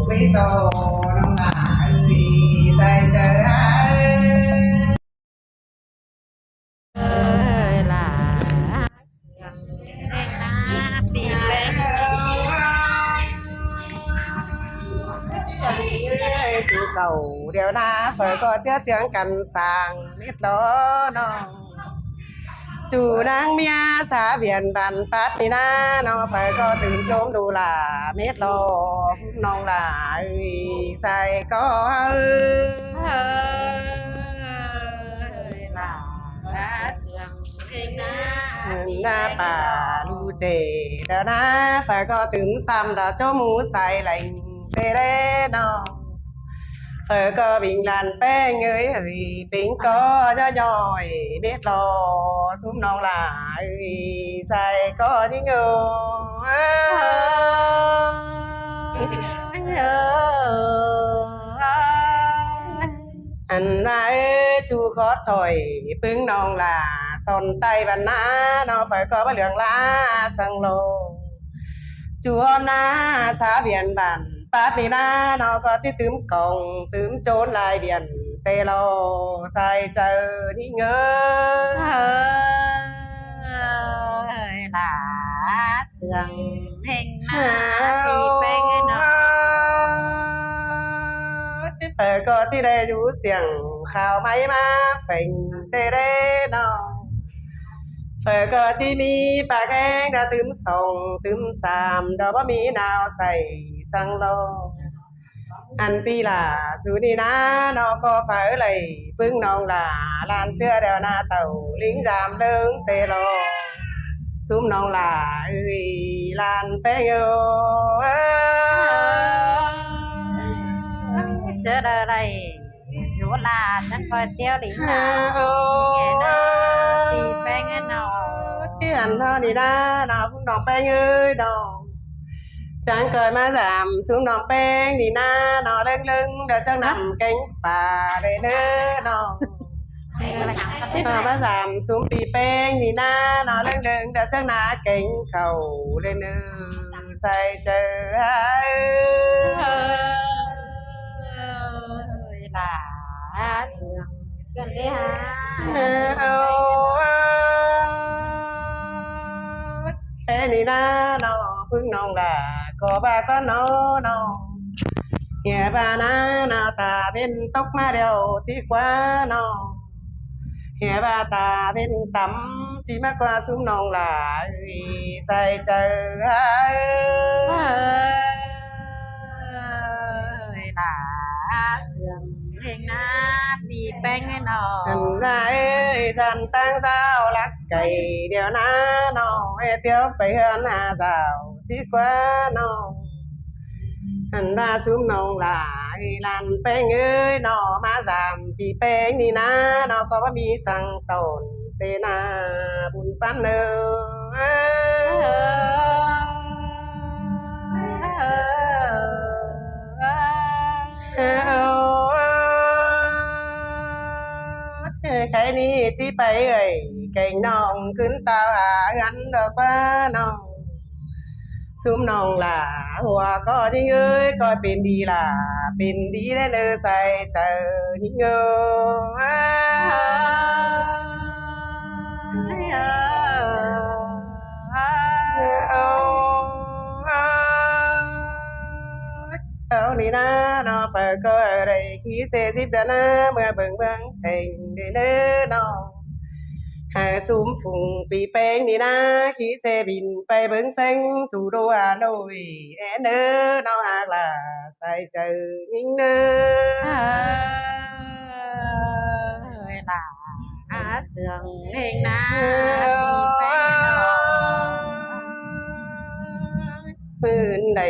ไม่โตน้องหลาใส่เจอเอ้ยล่ะเสียงเองนะปีแป้งจูเก่าเดี๋ยวนะเฟอก็เจื้อเจืองกันสร้างเม็ดล้อน้องจูนางเมียสาเบียนบันปัดนี่นะน้องเฟอก็ตื่นโจมดูล่ะเม็ดล้อน้องล่ะใส่ก็เอ้ยล่ะเสียงเองนะปีหน้าแป้งป่าน้องลูเจเดี๋ยวนะเฟอก็ตื่นซ้ำดาโจมูใส่ไหลเตเร่น้องก็bình làn pe người hỡi bình có cho nhòi biết lo xuống non là sai có những người อันนายจูขอถอยปึ้งน้องลาสนไตบันนาน้องฝ่ายก็บ่เหลืองลาสังโลจูอมนาสาเบียนบันปาดนี่นาน้องก็ที่ตืมกองตืมโจรลายเบียนเตโลใส่เจอที่เงอเอ้ยล่ะเสียงเองนะปีแป้งน้องก็ที่ได้อยู่เสียงข่าวไม่มาเฟ่งเตเด้น้องก็ที่มีปากแห้งดาตึมส่งตึมสามดอกบ่มีนาวใส่สังโลอันปีล่ะสูนี่นะน้องก็ฝ่ายเลยปึ้งน้องล่ะลานเชื่อเดียวนาเต่าลิงจามเดิงเตโลซุ้มน้องล่ะลานแป้งเอ้เจออะไรอยู่ลาฉันคอยเตี้ยวหลิงลา ปีแป้งน้องที่อันเท่านี้นะน้องพุ่งน้องแป้งเอ้ยน้องฉันเคยมาgiảm xuốngน้องแป้งนี่นะน้องเล่งลึงเดี๋ยวฉันนำcánhป่าเลยเด้อน้องน้องมาgiảm xuốngปีแป้งนี่นะน้องเล่งลึงเดี๋ยวฉันนาcánh khẩu lênเด้อใส่เจอเอ้ยล่ะเสียงกันเลยฮะแค่นี้นะน้องพึ่งน้องด่าขอบ้าก็น้องน้องเหี่ยบ้านะหน้าตาเป็นตกมาเดียวที่กว่าน้องเหี่ยบ้าตาเป็นต่ำที่มากกว่าซุ้มน้องหลายใส่เจอเอ้ยล่ะเสียงเพลงนะปีแป้งน้ออันงไรสันตั้งเจ้ารักไก่เดียวนะน้องเที่ยวไปเฮือนหาสาวที่กว่าน้องอันราซุ้มน้องหลายลันแป้งเอ้ยน้อมาสามปีแป้งนี่นะน้องก็ว่ามีสังตนเตนาบุญปันเนใครนี่จีไปเอ่ยเก่งน้องขึ้นตาหางันดอกว่าน้องซุ้มน้องล่ะหัวก็ยิ่งเอ้ยก็เป็นดีล่ะเป็นดีได้เนอใส่เจอยิ่งเอ้เอานี่นะน้องเฟิร์ก็ได้ขี้เสียจิบเดนะเมื่อเบิ่งเบิ่งเท่งได้เน้อน้องหาซุ้มฝุ่งปีแป้งนี่นะขี้เสบินไปเบิ่งเซ็งthủ đô Hà Nộiเน้อน้องหากlàใส่เจอยิ่งเน้เอ้อยล่ะเสียงเพลงนะปีแป้งน้องมื่นใด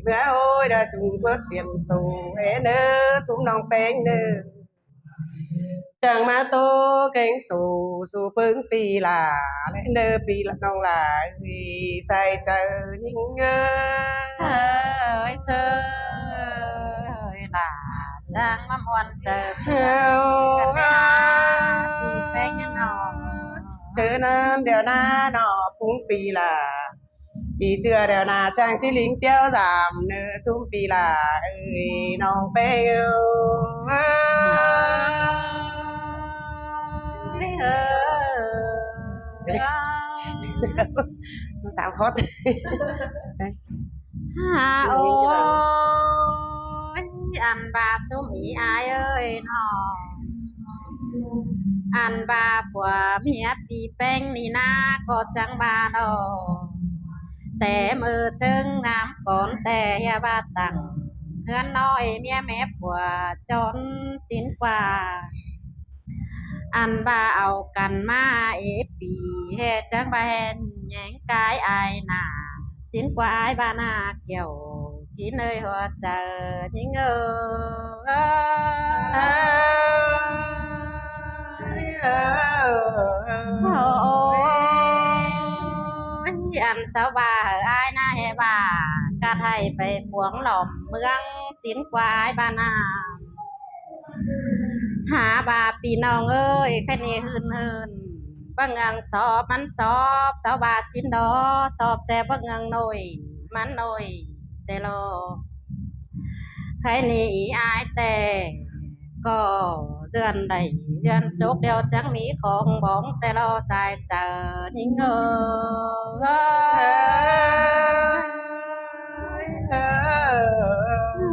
เมื่อโอ้ยđã Trung Quốc tiền xu nơ xuống non pen nơ chẳng mà tô cánh xù xù phương pi là lẽ nơ pi là non là vì sai chờ những เสยเสยล่ะจางมามวนเจอเสียงกันได้หาปีแป้งน้อง chớ nam đèo na nọ phúng pi là ปีchưa đèo nà trang trí lính tiêu giảm nợ sum pi là ơi nong pe yêu สามคอร์ส โอ้ยอันบาซุมอีอายเอ้ยน้องอันบาผัวเมียปีแป้งนี่นาก็จังบาดอแต่มือจึงน้ำก่อนแต่อย่าบาตังเพื่อนน้อยเมียแม่ผัวจนสิ้นกว่าอันบาเอากันมาปีเฮ็ดจังบาเห็นแยงกายอายหน้าสิ้นกว่าอายบานาเกี่ยวที่เนยหัวใจยิ่งโอ้ยอันสาวบาอายหน้าเฮบากาไทยไปปวงหล่อมเมืองสิ้นกว่าอายบานาหาบาปีน้องเอ้ยแค่นี้หืนบางงังสอบมันสอบสาวบาสินดอสอบแซ่บางงังหน่อยมันหน่อยแต่รอใครนี่อีอายแต่ก็เดือนใดเดือนจกเดียวจังมีของบ้องแต่รอสายเจอยิ่งโ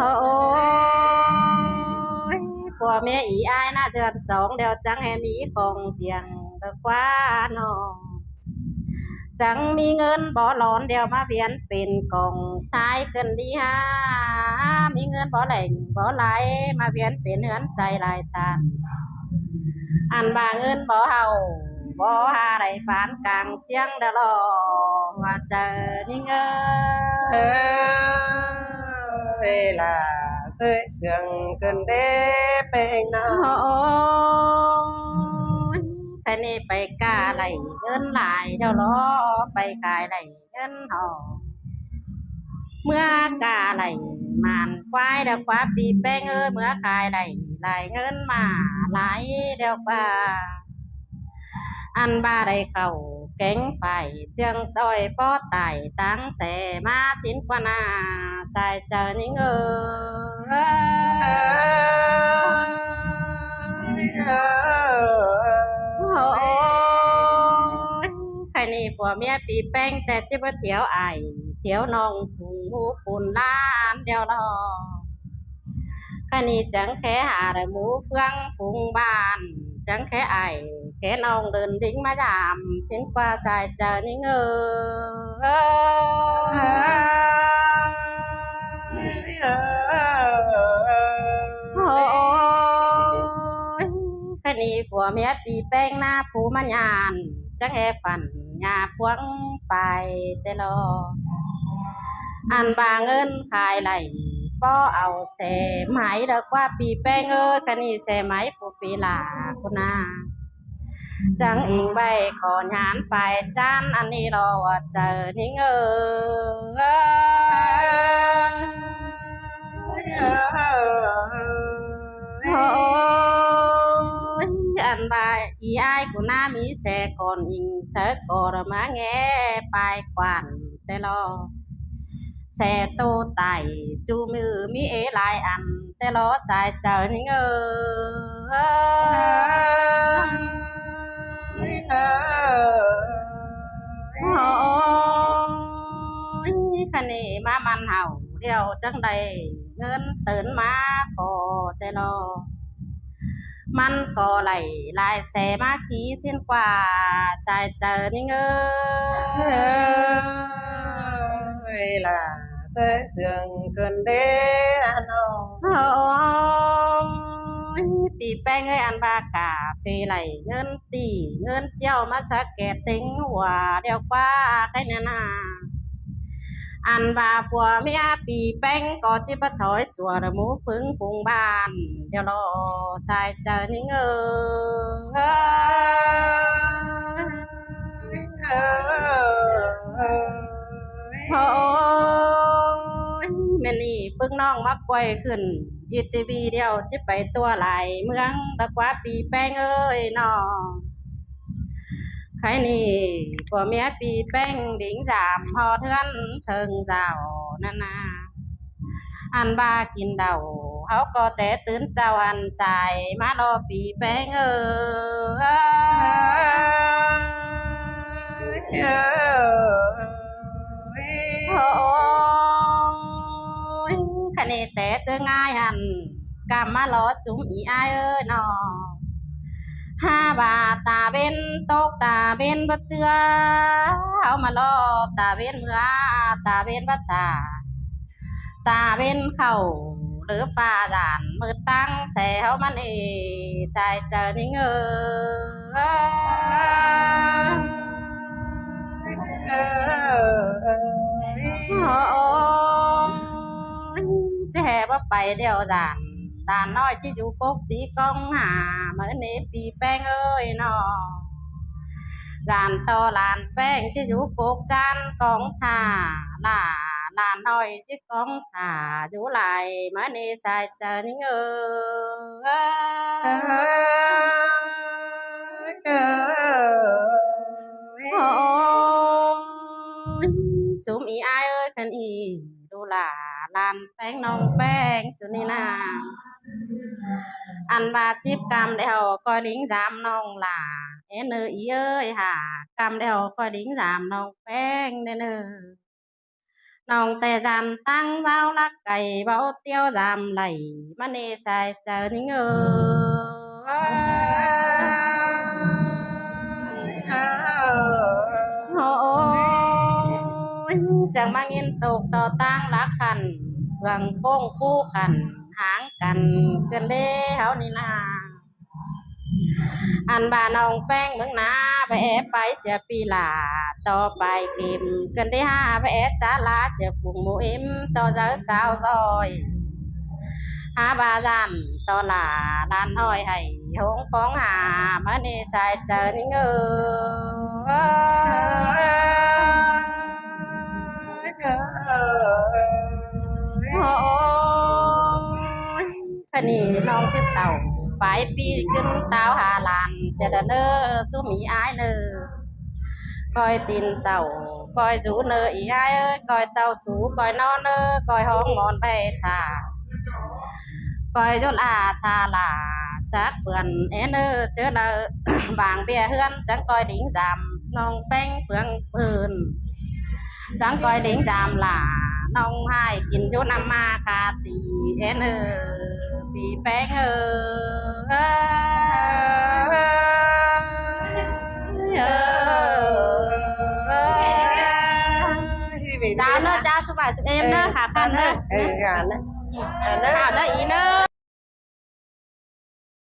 อ้ยผัวเมียอีอายน่าเดือนสองเดียวจังให้มีของเสียงเด็กว่าน้องจังมีเงินบ่หลอนเดียวมาเวียนเป็นกองทรายเกินดีฮะมีเงินบ่แหล่งบ่ไหลมาเวียนเป็นเหือนใส่ลายตาอันบาเงินบ่เฮาบ่หาได้ฝานกลางเจียงเดอรอว่าเจอยิ่งเวลาเสื่อเสื่องเกินเด้เป็นน้า แค่นี้ไปกาได้เงินหลายเดี๋ยวรอไปขายได้เงินหอเมื่อกาได้มานควายเดี๋ยวควาปีแป้งเมื่อขายได้หลายเงินมาหลายเดี๋ยวกว่าอันบาได้เข้าแก๊งไฟเจียงจ้อยป้อไต่ตั้งแสมาสินกว่านาใส่เจอนี่โอ้ยใครนี่ผัวเมียปีแป้งแต่จิบเที่ยวไอเที่ยวน้องพุงหูปุ่นล้านเดียวรอใครนี่จังแค่หาได้หมูเฟืองพุงบ้านจังแค่ไอแค่น้องเดินดิ้งมาดามชิ้นกว่าสายเจอนี่โอ้ยแค่นี้ผัวเมียปีแป้งหน้าผูมันยานจังแอฝันยาพวงไปแต่รออันบาเงินขายไหลป้อเอาแสไหมเด็กว่าปีแป้งแค่นี้แสไหมผู้ปีหลาคุณนาจังอิงใบก่อนหานไปจานอันนี้รอว่าเจอนี่โอ้ยอันบายอีอายกูน่ามีแสก่อนอิงเสกก่อนมาแงไปกวนแต่รอแสโตไตจูมือมีหลายอันแต่รอสายเจอนี่โอ้ยคันนี้มามันเห่าเดียวจังใดเงินตื่นมาขอแต่รอมันก็ไหลลายแสมาขี้เส้นกว่าสายเจอนี่เวลาเสื่อเสื่องเกินเด้น้องโอ้ยปีแป้งอันบากาเฟไหลเงินตีเงินเจ้ามาสักแกติงหัวเดียวกว่าใครเนี่ยนาอันบาผัวเมียปีแป้งก็จิบถอยสัวระมูฟึงพุงบ้านเดี๋ยวรอสายเจอนี่โอ้ยแม่นี่ปึ้งน้องมักไกวขึ้นยีทีวีเดียวจิไปตัวไหลเมืองตะกว่าปีแป้งน้องใค khai nì của mẹ pi beng đỉnh giảm ho thươn thường rào nà nà ăn ba kín đầu háo có té tướn chào ăn xài má lo pi beng ôi khai nì té chơi ngay hẳn cam má lo súng ý ai ơi nọ ha bà tà bên tóc tà bên bất chưa háo mà lo tà bên mưa tà bên bất tà bên khẩu lứa pha giản mưa tăng xe háo mà nì xài chờ ní ngơ trẻ bắp bay đeo giản đàn nói chứ chú cốt sĩ công hà mới nếp bị beng ơi nó gàn to làn beng chứ chú cốt chan con thà là nói chứ con thà chú lại mới nê sai chờ những xuống ý ai ơi khăn ý đô là làn beng nong beng xuống đi nào ăn ba ship cam đeo coi lính giảm nong là en ý ơi hả cam đeo coi lính giảm nong beng nên nong tè giàn tăng giao lắc cày bao tiêu giảm lầy mà nê sai chờ những chẳng mang yên tục tò tang lá khăn phường công cu khăn háng cằn cần đê háo ni na ăn bà nong beng mừng na vẽ bay xia pi là to bài kìm cần đê ha vẽ trả lá xia phùng mũ im to giờ sao rồi ha bà giàn to là đàn hỏi hay hống con hà mà nê sai chờ ní khăn nì nong chiếc tàu phải pi kinh tàu hà làn sẽ đỡ nơ số mỹ ai nơ coi tin tàu coi rú nơ ý ai ơi coi tàu thú coi non nơ coi hong mòn bè thả coi rốt thà là xác vườn én nơ chớ là vàng bia hươn chẳng coi đỉnh giảm nong beng phượng bươn chẳng coi đỉnh giảm là nong hai kín vô năm ma khá tì én bị beng chào nó chào số bài số em đó hà khăn đó gàn đó hà nó ý nó